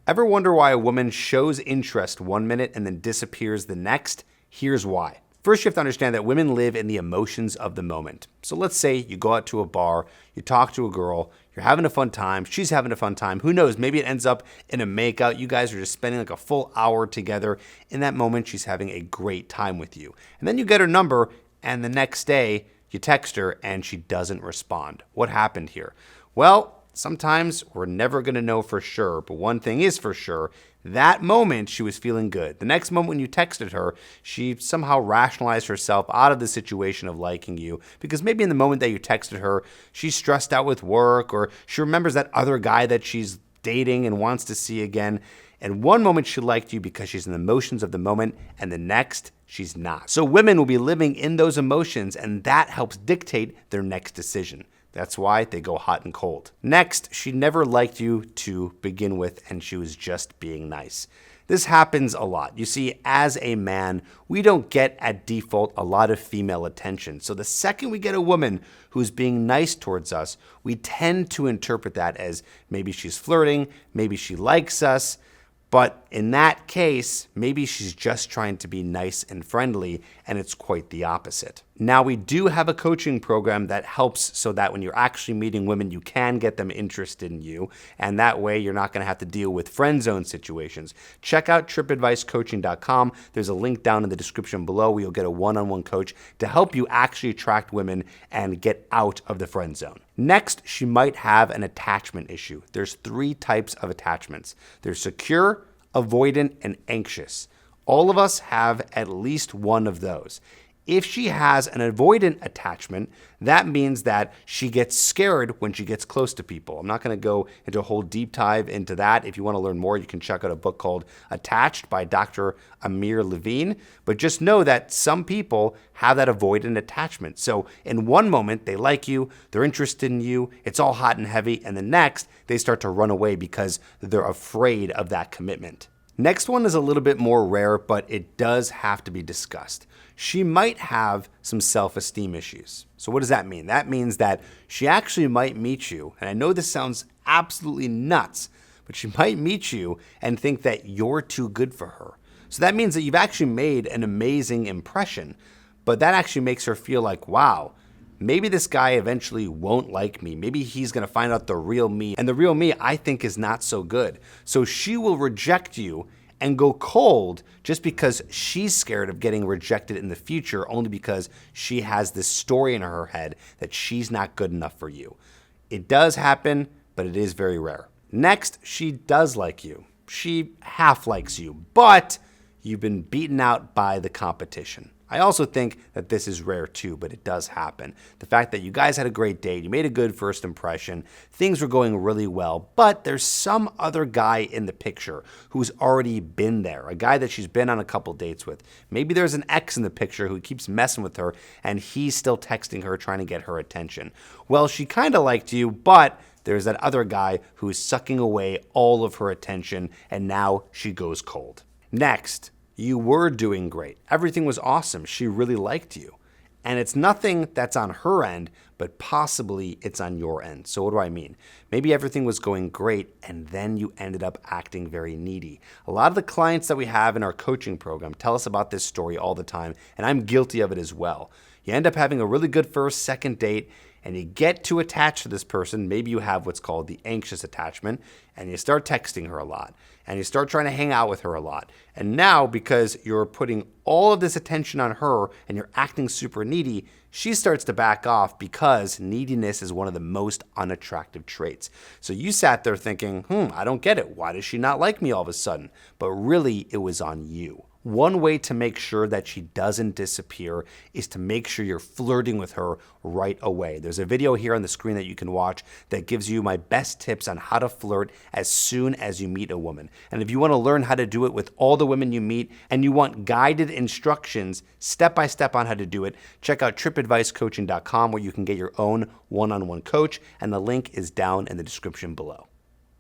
Ever wonder why a woman shows interest one minute and then disappears the next? Here's why. First, you have to understand that women live in the emotions of the moment. So let's say you go out to a bar, you talk to a girl, you're having a fun time, she's having a fun time. Who knows, maybe it ends up in a makeout. You guys are just spending like a full hour together. In that moment, she's having a great time with you. And then you get her number, and the next day, you text her and she doesn't respond. What happened here? Well, sometimes we're never going to know for sure, but one thing is for sure, that moment she was feeling good. The next moment when you texted her, she somehow rationalized herself out of the situation of liking you because maybe in the moment that you texted her, she's stressed out with work or she remembers that other guy that she's dating and wants to see again. And one moment she liked you because she's in the emotions of the moment, and the next she's not. So women will be living in those emotions, and that helps dictate their next decision. That's why they go hot and cold. Next, she never liked you to begin with, and she was just being nice. This happens a lot. You see, as a man, we don't get at default a lot of female attention. So the second we get a woman who's being nice towards us, we tend to interpret that as maybe she's flirting, maybe she likes us. But in that case, maybe she's just trying to be nice and friendly, and it's quite the opposite. Now, we do have a coaching program that helps so that when you're actually meeting women, you can get them interested in you, and that way you're not going to have to deal with friend zone situations. Check out tripadvicecoaching.com. There's a link down in the description below where you'll get a one-on-one coach to help you actually attract women and get out of the friend zone. Next, she might have an attachment issue. There's 3 types of attachments. There's secure, avoidant, and anxious. All of us have at least one of those. If she has an avoidant attachment, that means that she gets scared when she gets close to people. I'm not going to go into a whole deep dive into that. If you want to learn more, you can check out a book called Attached by Dr. Amir Levine. But just know that some people have that avoidant attachment. So in one moment, they like you, they're interested in you, it's all hot and heavy, and the next, they start to run away because they're afraid of that commitment. Next one is a little bit more rare, but it does have to be discussed. She might have some self-esteem issues. So what does that mean? That means that she actually might meet you, and I know this sounds absolutely nuts, but she might meet you and think that you're too good for her. So that means that you've actually made an amazing impression, but that actually makes her feel like, wow, maybe this guy eventually won't like me. Maybe he's going to find out the real me, and the real me I think is not so good. So she will reject you and go cold just because she's scared of getting rejected in the future, only because she has this story in her head that she's not good enough for you. It does happen, but it is very rare. Next, she does like you. She half likes you, but you've been beaten out by the competition. I also think that this is rare too, but it does happen. The fact that you guys had a great date, you made a good first impression, things were going really well, but there's some other guy in the picture who's already been there, a guy that she's been on a couple dates with. Maybe there's an ex in the picture who keeps messing with her and he's still texting her trying to get her attention. Well, she kind of liked you, but there's that other guy who's sucking away all of her attention and now she goes cold. Next, you were doing great. Everything was awesome. She really liked you. And it's nothing that's on her end, but possibly it's on your end. So what do I mean? Maybe everything was going great and then you ended up acting very needy. A lot of the clients that we have in our coaching program tell us about this story all the time, and I'm guilty of it as well. You end up having a really good first, second date, and you get too attached to this person. Maybe you have what's called the anxious attachment, and you start texting her a lot, and you start trying to hang out with her a lot. And now, because you're putting all of this attention on her and you're acting super needy, she starts to back off because neediness is one of the most unattractive traits. So you sat there thinking, I don't get it. Why does she not like me all of a sudden? But really, it was on you. One way to make sure that she doesn't disappear is to make sure you're flirting with her right away. There's a video here on the screen that you can watch that gives you my best tips on how to flirt as soon as you meet a woman. And if you want to learn how to do it with all the women you meet and you want guided instructions step-by-step on how to do it, check out tripadvicecoaching.com where you can get your own one-on-one coach, and the link is down in the description below.